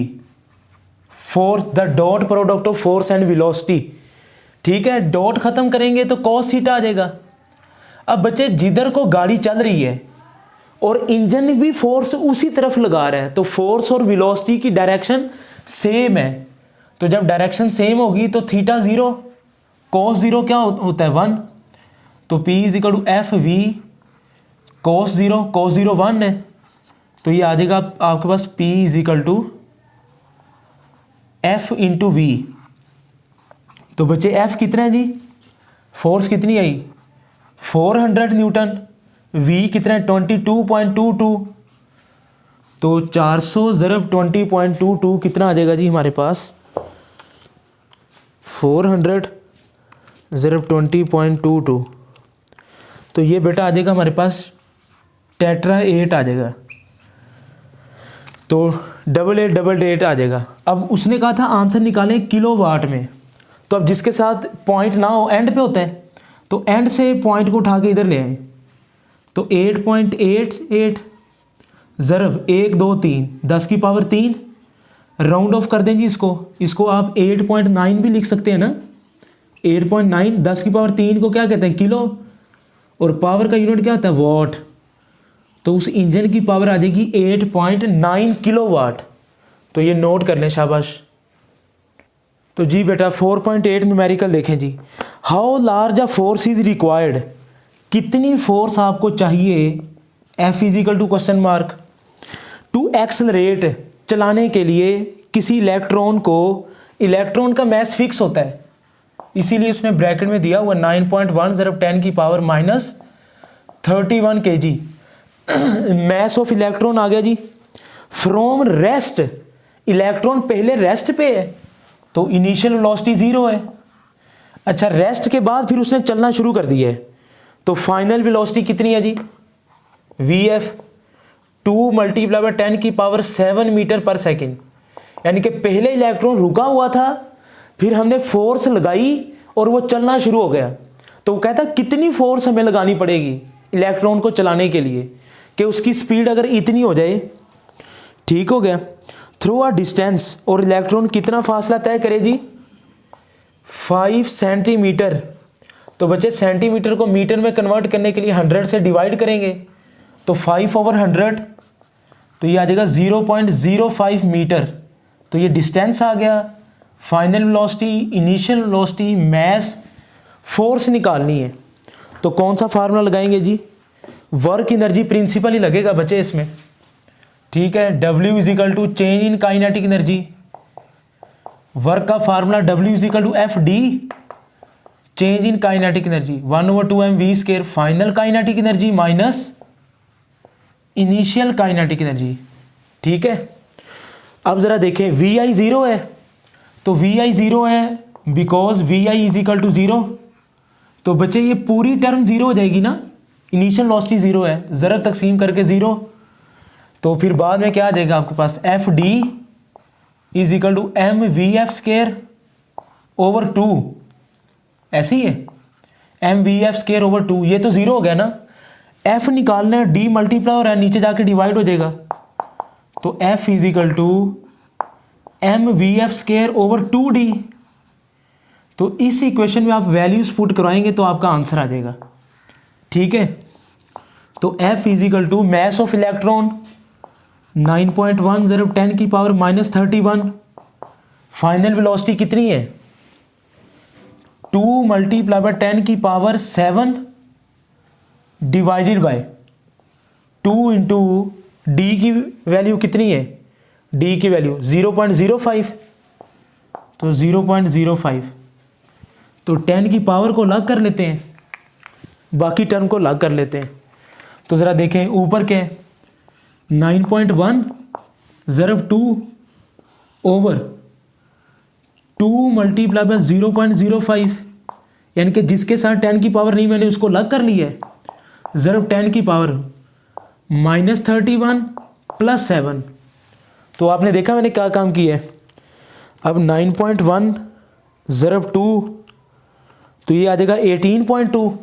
force, the dot product of force and velocity, ठीक है। डॉट खत्म करेंगे तो cos θ आ जाएगा। अब बच्चे जिधर को गाड़ी चल रही है और इंजन भी फोर्स उसी तरफ लगा रहा है, तो फोर्स और वेलोसिटी की डायरेक्शन सेम है, तो जब डायरेक्शन सेम होगी तो θ 0, cos 0 क्या होता है 1, तो P = F.V cos 0, cos 0 1 है, तो ये आ जाएगा आपके पास P = F × V। तो बच्चे F कितना है जी, फोर्स कितनी आई 400 न्यूटन, V कितना है 22.22, तो 400 × 20.22 कितना आ जाएगा जी हमारे पास, 400 × 20.22, तो ये बेटा आ जाएगा हमारे पास टेट्रा 8 आ जाएगा, तो 8888 आ जाएगा। अब उसने कहा था आंसर निकालें किलोवाट में, तो अब जिसके साथ पॉइंट ना हो, एंड पे होता है, तो एंड से पॉइंट को उठा के इधर ले आए, तो 8.88 ज़रब 1 2 3 10⁻³ राउंड ऑफ कर दें जी इसको आप 8.9 भी लिख सकते हैं ना, 8.9 10⁻³ को क्या कहते हैं, किलो, और पावर का यूनिट क्या होता है, वॉट। तो उस इंजन की पावर आ जाएगी 8.9 किलोवाट। तो ये नोट कर लें, शाबाश। तो जी बेटा 4.8 न्यूमेरिकल देखें जी, how large a force is required, कितनी फोर्स आपको चाहिए, F = टू एक्सेलरेट, चलाने के लिए किसी इलेक्ट्रॉन को, इलेक्ट्रॉन का मैस फिक्स होता है, इसीलिए उसने ब्रैकेट में दिया हुआ 9.1 × 10⁻³ kg मैस ऑफ इलेक्ट्रॉन आ गया जी। फ्रॉम रेस्ट, इलेक्ट्रॉन पहले रेस्ट पे है तो इनिशियल वेलोसिटी 0 है। अच्छा, रेस्ट के बाद फिर उसने चलना शुरू कर दिया है, तो फाइनल वेलोसिटी कितनी है जी, Vf 2 × 10⁻7 मीटर/सेकंड, यानी कि पहले इलेक्ट्रॉन रुका हुआ था, फिर हमने फोर्स लगाई और वो चलना शुरू हो गया। तो वो कहता कितनी फोर्स हमें लगानी पड़ेगी इलेक्ट्रॉन को चलाने के लिए कि उसकी स्पीड अगर इतनी हो जाए, ठीक हो गया। थ्रू अ डिस्टेंस, और इलेक्ट्रॉन कितना फासला तय करे जी, 5 सेंटीमीटर। तो बच्चे सेंटीमीटर को मीटर में कन्वर्ट करने के लिए 100 से डिवाइड करेंगे, तो 5/100, तो ये आ जाएगा 0.05 मीटर। तो ये डिस्टेंस आ गया, final velocity, initial velocity, mass, force निकालनी है तो कौन सा फार्मूला लगाएंगे जी, वर्क एनर्जी प्रिंसिपल ही लगेगा बच्चे इसमें, ठीक है। W is equal to change in kinetic energy, work का formula W is equal to F D, change in kinetic energy 1/2mv², final kinetic energy minus initial kinetic energy, ठीक है। अब जरा देखें Vi 0 है, तो Vi 0 है because Vi is equal to 0, तो बच्चे ये पूरी टर्म 0 हो जाएगी ना, इनिशियल वेलोसिटी 0 है, ज़रब तकसीम करके 0, तो फिर बाद में क्या आ जाएगा आपके पास, F D is equal to mvf² over 2, ऐसी है mvf² ओवर 2, ये तो 0 हो गया ना, f निकालना है, d मल्टीप्लाई हो रहा है, नीचे जाके डिवाइड हो जाएगा, तो f is equal to mvf² over 2d, तो इस इक्वेशन में आप वैल्यूज पुट करवाएंगे तो आपका आंसर आ जाएगा, ठीक है। तो f is equal to mass of electron 9.1 ज़रब 10 की पावर -31, फाइनल वेलोसिटी कितनी है 2 मल्टीप्लाई बाय 10 की power 7 divided by 2 into D की वैल्यू कितनी है, डी की वैल्यू 0.05, तो 0.05, तो 10 की पावर को लॉग कर लेते हैं, बाकी टर्म को लॉग कर लेते हैं, तो ज़रा देखें ऊपर क्या है 9.1 ज़रब 2 ओवर 2 मल्टीप्लाई बाय 0.05, यानी कि जिसके साथ 10 की पावर नहीं मैंने उसको लॉग कर लिया है, ज़रब 10 की पावर -31 प्लस 7, तो आपने देखा मैंने क्या काम किया है। अब 9.1 ज़रब 2, तो ये आ जाएगा 18.2,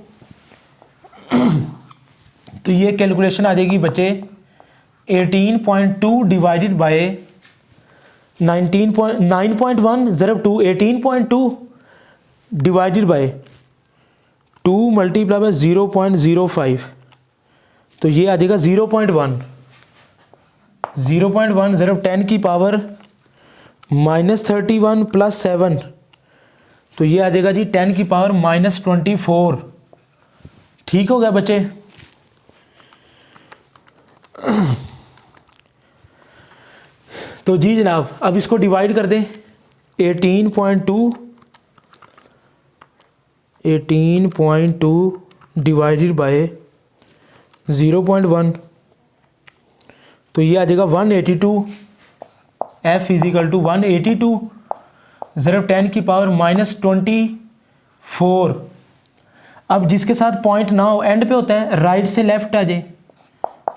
तो ये कैलकुलेशन आ जाएगी बच्चे 18.2 divided by 9.1 ज़रब 2, 18.2 divided by 2 multiply by 0.05, तो ये आ जाएगा 0.1 ज़रब 10 की पावर -31 प्लस 7, तो ये आ जाएगा जी 10 की पावर -24, ठीक हो गया बच्चे। तो जी जनाब अब इसको डिवाइड कर दें, 18.2 डिवाइडेड बाय 0.1, तो ये आ जाएगा 182, f इज इक्वल टू 182 ज़रब 10 की पावर -24। अब जिसके साथ पॉइंट ना हो, एंड पे होता है, राइट से लेफ्ट आ जाए,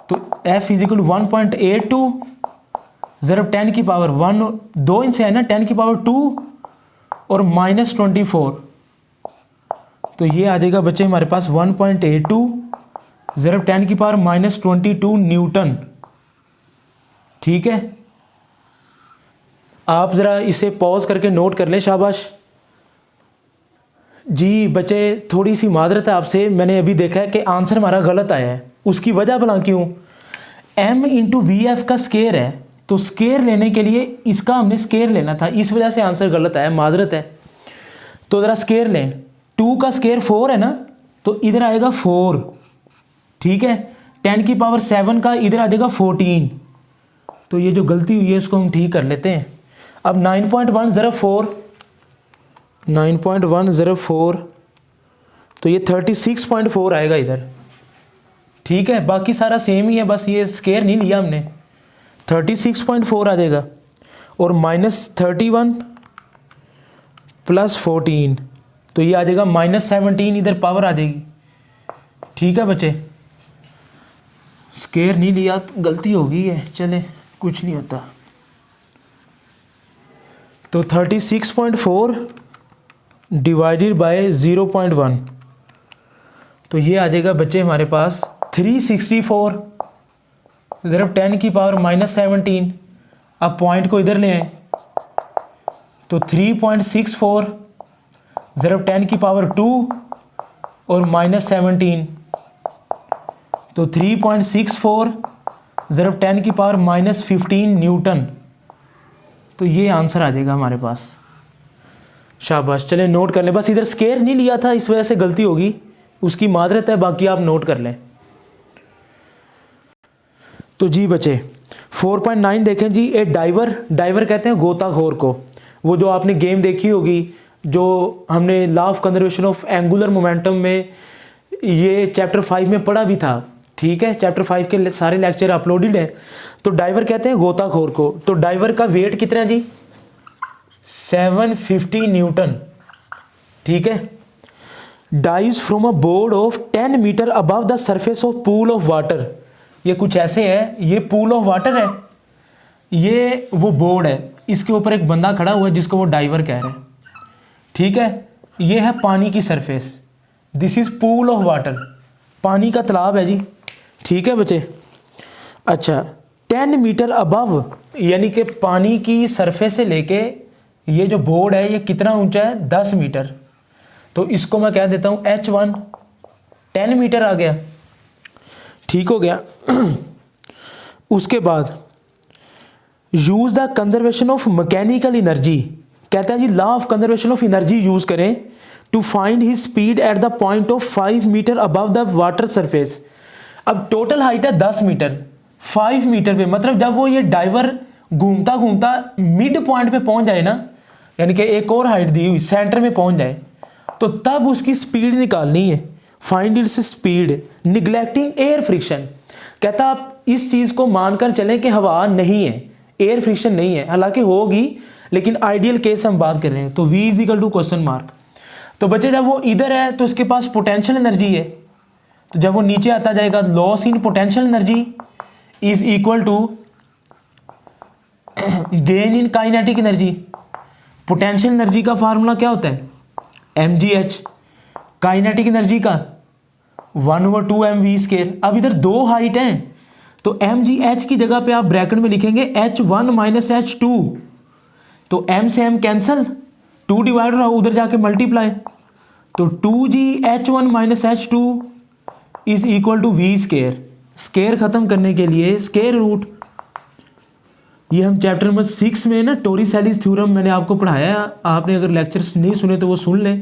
तो f इज इक्वल टू 1.82 ज़रब 10 की पावर 1, 2 इनसे है ना 10 की पावर 2 और -24, तो ये आ जाएगा बच्चे हमारे पास 1.82 ज़रब 10 की पावर -22 न्यूटन, ठीक है। आप ज़रा इसे पॉज करके नोट कर लें, शाबाश जी। बच्चे थोड़ी सी माजरत है आपसे, मैंने अभी देखा है कि आंसर हमारा गलत आया है, उसकी वजह भला क्यों, m इंटू वी एफ का स्केयर है, तो स्केयर लेने के लिए इसका हमने स्केयर लेना था, इस वजह से आंसर गलत आया, माजरत है। तो ज़रा स्केयर लें, 2 का स्केयर 4 है ना, तो इधर आएगा 4, ठीक है। 10 की पावर 7 का इधर आ जाएगा 14, तो ये जो गलती हुई है इसको हम ठीक कर लेते हैं। अब 9.1 ज़रब 4, 9.1 ज़रब 4, तो ये 36.4 आएगा इधर, ठीक है। बाकी सारा सेम ही है, बस ये स्केयर नहीं लिया हमने, 36.4 आ जाएगा, और -31 प्लस 14, तो ये आ जाएगा -17, इधर पावर आ जाएगी, ठीक है बच्चे। स्केयर नहीं लिया तो गलती हो गई है, चले कुछ नहीं होता। तो 36.4 डिवाइडेड बाय 0.1, तो ये आ जाएगा बच्चे हमारे पास 364 ज़रब 10 की पावर -17। अब पॉइंट को इधर ले आए, तो 3.64 ज़रब 10 की पावर 2 और -17, तो 3.64 ज़रब 10 की पावर -15 न्यूटन, तो ये आंसर आ जाएगा हमारे पास। शाबाश, चले नोट कर लें। बस इधर स्केयर नहीं लिया था, इस वजह से गलती होगी, उसकी मादरत है, बाकी आप नोट कर लें। तो जी बच्चे 4.9 देखें जी, ए डाइवर, डाइवर कहते हैं गोताखोर को। वो जो आपने गेम देखी होगी, जो हमने law of conservation of angular momentum में ये चैप्टर 5 में पढ़ा भी था, ठीक है। चैप्टर 5 के सारे लेक्चर अपलोडेड हैं। तो डाइवर कहते हैं गोताखोर को। तो डाइवर का वेट कितना है जी? 750 न्यूटन, ठीक है। Dives from a board of 10 metre above the surface of pool of water. ये कुछ ऐसे है, ये पूल ऑफ वाटर है, ये वो बोर्ड है, इसके ऊपर एक बंदा खड़ा हुआ है जिसको वो डाइवर कह रहे हैं, ठीक है। ये है पानी की surface, this is pool of water, पानी का तालाब है जी, ठीक है बच्चे। अच्छा 10 मीटर अबव, यानी कि पानी की सरफेस से लेके ये जो बोर्ड है ये कितना ऊंचा है? 10 मीटर। तो इसको मैं कह देता हूँ H1, 10 मीटर आ गया, ठीक हो गया। उसके बाद use the conservation of mechanical energy, कहता है जी law of conservation of energy use करें to find his speed at the point of 5 metre above the water surface. अब टोटल हाइट है 10 मीटर, 5 मीटर पे, मतलब जब वो ये डाइवर घूमता घूमता मिड पॉइंट पे पहुंच जाए ना, यानी कि एक और हाइट दी हुई सेंटर में पहुंच जाए, तो तब उसकी स्पीड निकालनी है। Find its speed neglecting air friction. कहता आप इस चीज को मानकर चलें कि हवा नहीं है, एयर फ्रिक्शन नहीं है, हालांकि होगी, लेकिन आइडियल केस हम बात कर रहे हैं। तो V is equal to question mark. तो बच्चे जब वो इधर है तो इसके पास पोटेंशियल एनर्जी है, तो जब वो नीचे आता जाएगा loss in potential energy is equal to gain in kinetic energy. Potential energy का फार्मूला क्या होता है? mgh। काइनेटिक एनर्जी का 1/2 mv²। अब इधर दो हाइट हैं, तो mgh की जगह पे आप ब्रैकेट में लिखेंगे h1 माइनस h2, तो m से m कैंसल, 2 डिवाइड रहा उधर जाके मल्टीप्लाई, तो 2gh1 minus h2 is equal to v²। Square खत्म करने के लिए स्केयर रूट, ये हम चैप्टर नंबर 6 में ना टोरिसेलीज थ्योरम मैंने आपको पढ़ाया है, आपने अगर लेक्चर्स नहीं सुने तो वो सुन लें,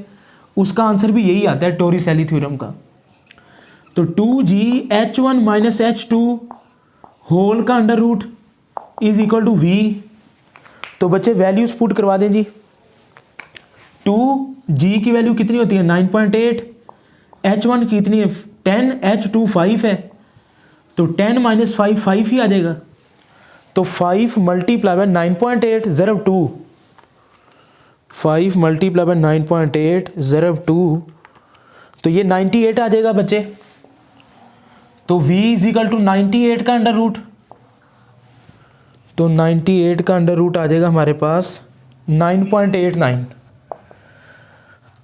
उसका आंसर भी यही आता है टोरिसेली थ्योरम का। तो 2gh1 माइनस h2 होल का under root is equal to v। तो बच्चे वैल्यूज पुट करवा दें जी। 2g की वैल्यू कितनी होती है? 9.8। h1 की कितनी है? 10। h2 5 है, तो 10 माइनस 5 5 ही आ जाएगा। तो 5 मल्टीप्लाई बाय 9.8 ज़रब 2, 5 मल्टीप्लाई बाय 9.8 ज़रब 2, तो ये 98 आ जाएगा बच्चे। तो v इज इक्वल टू 98 का अंडर रूट, तो 98 का अंडर रूट आ जाएगा हमारे पास 9.89।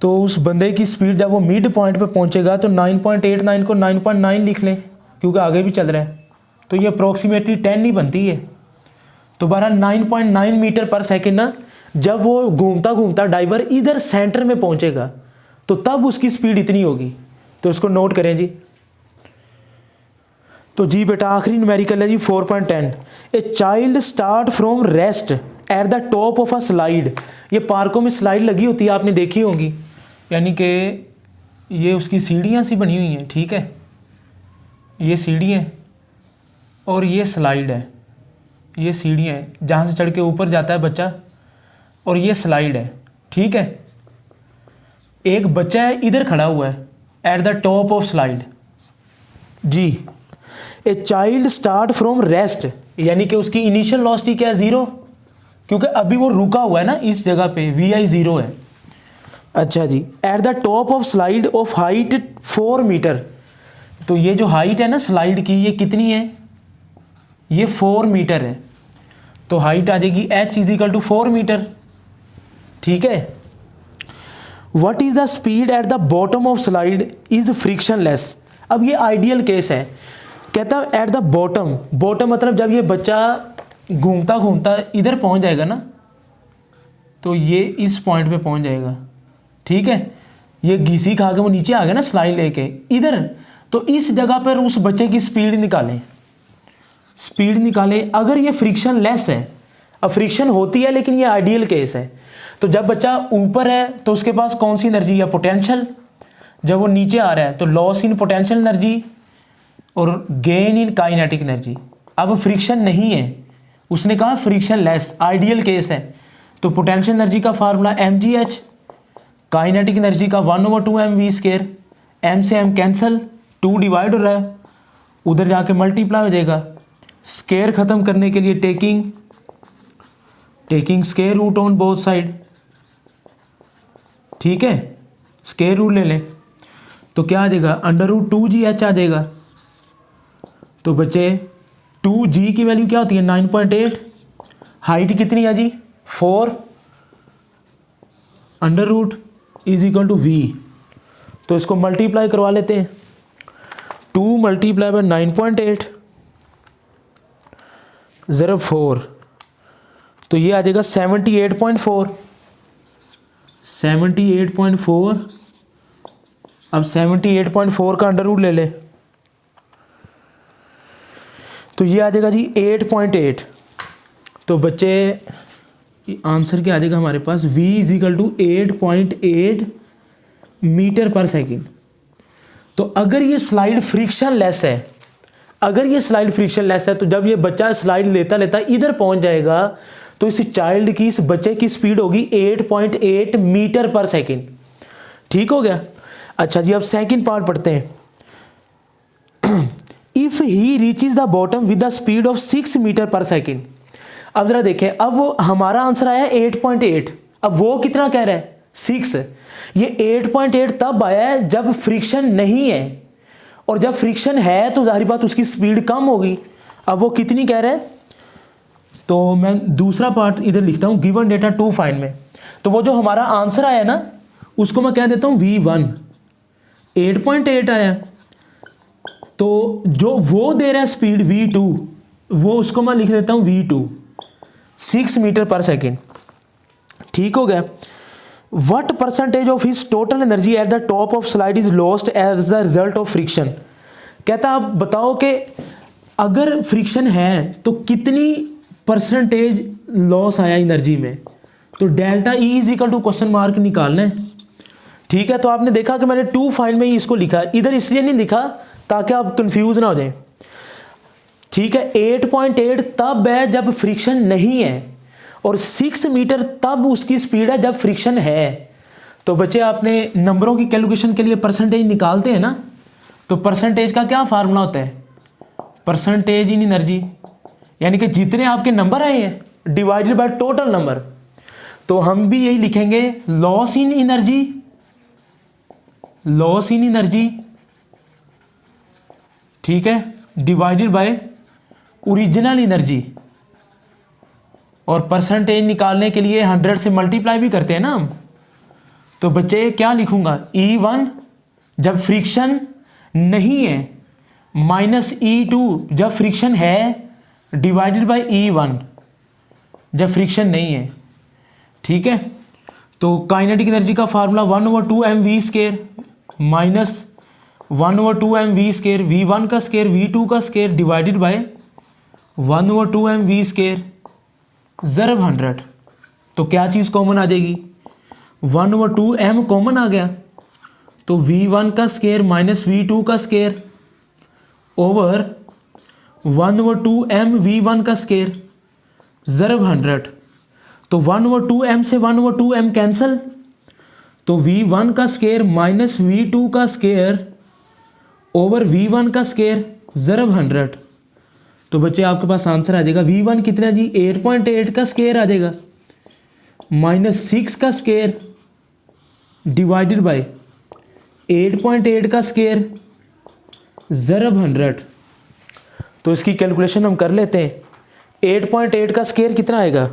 तो उस बंदे की स्पीड जब वो मिड पॉइंट पे पहुंचेगा तो 9.89 को 9.9 लिख लें, क्योंकि आगे भी चल रहा है, तो ये अप्रोक्सीमेटली 10 ही बनती है। तो 9.9 मीटर पर सेकेंड ना, जब वो घूमता घूमता डाइवर इधर सेंटर में पहुंचेगा तो तब उसकी स्पीड इतनी होगी। तो इसको नोट करें जी। तो जी बेटा आखिरी न्यूमेरिकल है जी 4.10। ए child start from rest at the top of a slide. ये पार्कों में स्लाइड लगी होती है, आपने देखी होंगी, यानी कि ये उसकी सीढ़ियाँ सी बनी हुई हैं, ठीक है, ये सीढ़ियाँ और ये स्लाइड है, ये सीढ़ियाँ हैं जहाँ से चढ़ के ऊपर जाता है बच्चा, और ये स्लाइड है, ठीक है। एक बच्चा है इधर खड़ा हुआ है at the top of slide जी। A child start from rest, यानी कि उसकी इनिशियल वेलोसिटी क्या है? 0, क्योंकि अभी वो रुका हुआ है ना इस जगह पे, vi 0 है। अच्छा जी, at the top of slide of height 4 metre. तो ये जो हाइट है ना स्लाइड की, ये कितनी है? ये 4 मीटर है, तो हाइट आ जाएगी h is equal to 4 metre, ठीक है। What is the speed at the bottom of slide is frictionless. अब ये आइडियल केस है, कहता है एट द बॉटम, बॉटम मतलब जब ये बच्चा घूमता घूमता इधर पहुंच जाएगा ना, तो ये इस पॉइंट पे पहुंच जाएगा, ठीक है। ये घीसी खा के वो नीचे आ गया ना स्लाइड लेके इधर, तो इस जगह पर उस बच्चे की स्पीड निकालें, स्पीड निकालें। अगर ये फ्रिक्शन लेस है, अब फ्रिक्शन होती है लेकिन ये आइडियल केस है, तो जब बच्चा ऊपर है तो उसके पास कौन सी एनर्जी है, पोटेंशियल। जब वो नीचे आ रहा है तो लॉस इन पोटेंशियल एनर्जी और गेन इन काइनेटिक एनर्जी। अब फ्रिक्शन नहीं है, उसने कहा फ्रिक्शन लेस, आइडियल केस है, तो पोटेंशियल एनर्जी का फार्मूला mgh, काइनेटिक एनर्जी का 1/2mv²। m से m कैंसल, 2 डिवाइड हो रहा है, उधर जाके मल्टीप्लाई हो जाएगा। स्केयर खत्म करने के लिए taking square root on both side, ठीक है, स्केयर रूट ले लें तो क्या आ जाएगा, √2gh आ जाएगा। तो बच्चे 2g की वैल्यू क्या होती है, 9.8, हाइट कितनी है जी 4, √ = v। तो इसको मल्टीप्लाई करवा लेते हैं, 2 × 9.8 ज़रा 4, तो ये आ जाएगा 78.4। अब 78.4 का √ ले ले तो ये आ जाएगा जी 8.8। तो बच्चे आंसर क्या आ जाएगा हमारे पास, v = 8.8 मीटर पर सेकेंड। तो अगर ये स्लाइड फ्रिक्शन लेस है, तो जब ये बच्चा स्लाइड लेता लेता इधर पहुंच जाएगा तो इस चाइल्ड की, इस बच्चे की स्पीड होगी 8.8 मीटर पर सेकेंड। ठीक हो गया। अच्छा जी, अब सेकंड पार्ट पढ़ते हैं। If he reaches the bottom with the speed of 6 metre per second. अब जरा देखें, अब वो हमारा आंसर आया 8.8, अब वो कितना कह रहा है 6। ये 8.8 तब आया है जब फ्रिक्शन नहीं है, और जब फ्रिक्शन है तो जाहिर बात उसकी स्पीड कम होगी। अब वो कितनी कह रहा है, तो मैं दूसरा पार्ट इधर लिखता हूँ, गिवन डेटा टू फाइंड में। तो वो जो हमारा आंसर आया ना उसको मैं कह देता हूँ V1, 8.8 आया। तो जो वो दे रहा है स्पीड V2, वो उसको मैं लिख देता हूँ V2, 6 मीटर पर सेकेंड। ठीक हो गया। What percentage of his total energy at the top of slide is lost as the result of friction? कहता आप बताओ कि अगर फ्रिक्शन है तो कितनी परसेंटेज लॉस आया एनर्जी में। तो डेल्टा E = निकालना है। ठीक है, तो आपने देखा कि मैंने 2 फाइंड में ही इसको लिखा, इधर इसलिए नहीं लिखा ताकि आप कंफ्यूज ना हो जाए। ठीक है, 8.8 तब है जब फ्रिक्शन नहीं है, और 6 मीटर तब उसकी स्पीड है जब फ्रिक्शन है। तो बच्चे आपने नंबरों की कैलकुलेशन के लिए परसेंटेज निकालते हैं ना, तो परसेंटेज का क्या फार्मूला होता है, परसेंटेज इन एनर्जी, यानी कि जितने आपके नंबर आए हैं डिवाइडेड बाय टोटल नंबर। तो हम भी यही लिखेंगे, लॉस इन एनर्जी, ठीक है, डिवाइडेड बाय ओरिजिनल एनर्जी। और परसेंटेज निकालने के लिए 100 से मल्टीप्लाई भी करते हैं ना हम। तो बच्चे क्या लिखूंगा, E1 जब फ्रिक्शन नहीं है, माइनस E2 जब फ्रिक्शन है, डिवाइडेड बाय E1 जब फ्रिक्शन नहीं है। ठीक है, तो काइनेटिक एनर्जी का formula 1/2mv² minus 1/2mv², V1 का स्केयर V2 का स्केयर डिवाइडेड बाय 1/2mv² ज़रब 100। तो क्या चीज़ कॉमन आ जाएगी, 1/2m कॉमन आ गया, तो V1 का स्केयर माइनस V2 का स्केयर ओवर 1/2m V1 का स्केयर ज़रब 100। तो 1/2m से 1/2m कैंसल, तो V1 का स्केयर माइनस V2 का स्केयर ओवर V1 का स्केयर ज़रब 100। तो बच्चे आपके पास आंसर आ जाएगा, V1 कितना जी 8.8 का स्केयर आ जाएगा, माइनस 6 का स्केयर डिवाइडेड बाय 8.8 का स्केयर ज़रब 100। तो इसकी कैलकुलेशन हम कर लेते हैं। 8.8 का स्केयर कितना आएगा,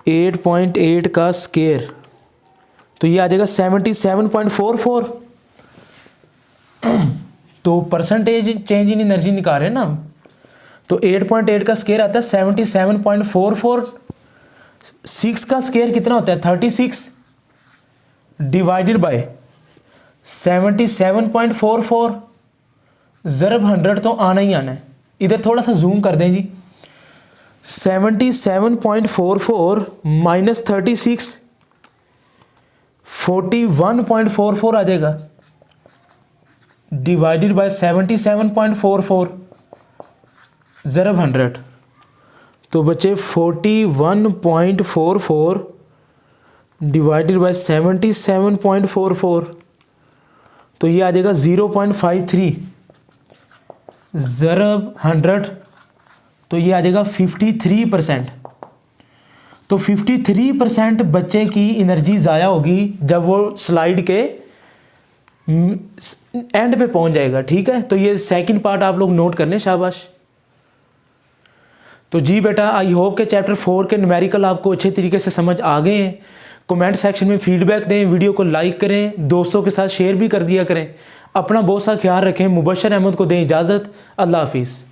8.8 का स्केयर तो ये आ जाएगा 77.44। तो परसेंटेज चेंज इन एनर्जी निकाल रहे हैं ना, तो 8.8 का स्केयर आता है 77.44। 6 का स्केयर कितना होता है 36, डिवाइडेड बाय 77.44 ज़रब 100। तो आना ही आना है। इधर थोड़ा सा जूम कर दें जी, 77.44 माइनस 36 41.44 आ जाएगा, डिवाइडेड बाय 77.44 ज़रब 100, तो बच्चे 41.44 डिवाइडेड बाय 77.44, तो ये आ जाएगा 0.53 ज़रब 100, तो ये आ जाएगा 53%। तो 53% बच्चे की एनर्जी ज़ाया होगी जब वो स्लाइड के एंड पे पहुंच जाएगा। ठीक है, तो ये सेकंड पार्ट आप लोग नोट कर लें, शाबाश। तो जी बेटा, आई होप के चैप्टर 4 के न्यूमेरिकल आपको अच्छे तरीके से समझ आ गए हैं। कमेंट सेक्शन में फीडबैक दें, वीडियो को लाइक करें, दोस्तों के साथ शेयर भी कर दिया करें। अपना बहुत सा ख्याल रखें। मुबशर अहमद को दें इजाज़त। अल्लाह हाफिज़।